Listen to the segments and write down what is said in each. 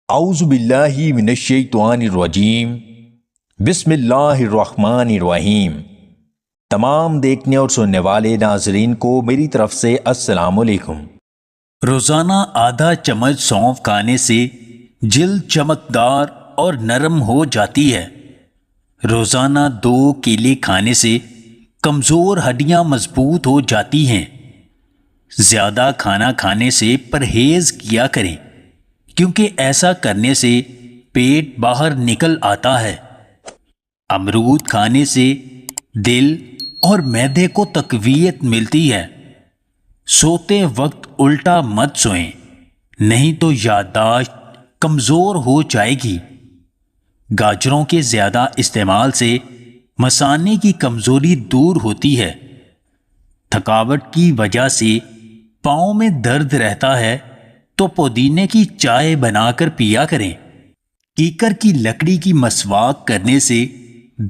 اعوذ باللہ من الشیطان الرجیم بسم اللہ الرحمن الرحیم۔ تمام دیکھنے اور سننے والے ناظرین کو میری طرف سے السلام علیکم۔ روزانہ آدھا چمچ سونف کھانے سے جلد چمکدار اور نرم ہو جاتی ہے۔ روزانہ 2 کیلے کھانے سے کمزور ہڈیاں مضبوط ہو جاتی ہیں۔ زیادہ کھانا کھانے سے پرہیز کیا کریں، کیونکہ ایسا کرنے سے پیٹ باہر نکل آتا ہے۔ امرود کھانے سے دل اور معدے کو تقویت ملتی ہے۔ سوتے وقت الٹا مت سوئیں، نہیں تو یادداشت کمزور ہو جائے گی۔ گاجروں کے زیادہ استعمال سے مثانے کی کمزوری دور ہوتی ہے۔ تھکاوٹ کی وجہ سے پاؤں میں درد رہتا ہے تو پودینے کی چائے بنا کر پیا کریں۔ کیکر کی لکڑی کی مسواک کرنے سے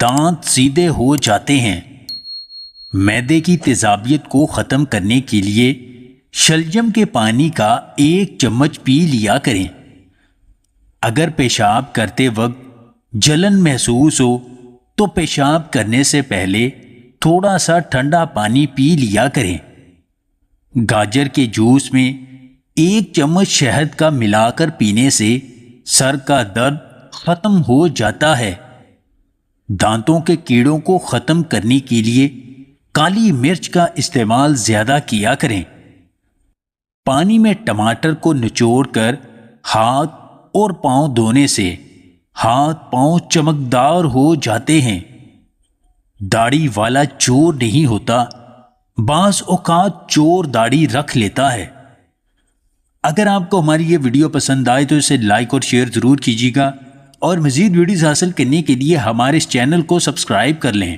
دانت سیدھے ہو جاتے ہیں۔ معدے کی تیزابیت کو ختم کرنے کے لیے شلجم کے پانی کا 1 چمچ پی لیا کریں۔ اگر پیشاب کرتے وقت جلن محسوس ہو تو پیشاب کرنے سے پہلے تھوڑا سا ٹھنڈا پانی پی لیا کریں۔ گاجر کے جوس میں 1 چمچ شہد کا ملا کر پینے سے سر کا درد ختم ہو جاتا ہے۔ دانتوں کے کیڑوں کو ختم کرنے کے لیے کالی مرچ کا استعمال زیادہ کیا کریں۔ پانی میں ٹماٹر کو نچوڑ کر ہاتھ اور پاؤں دھونے سے ہاتھ پاؤں چمکدار ہو جاتے ہیں۔ داڑھی والا چور نہیں ہوتا، بعض اوقات چور داڑھی رکھ لیتا ہے۔ اگر آپ کو ہماری یہ ویڈیو پسند آئے تو اسے لائک اور شیئر ضرور کیجیے گا، اور مزید ویڈیوز حاصل کرنے کے لیے ہمارے اس چینل کو سبسکرائب کر لیں۔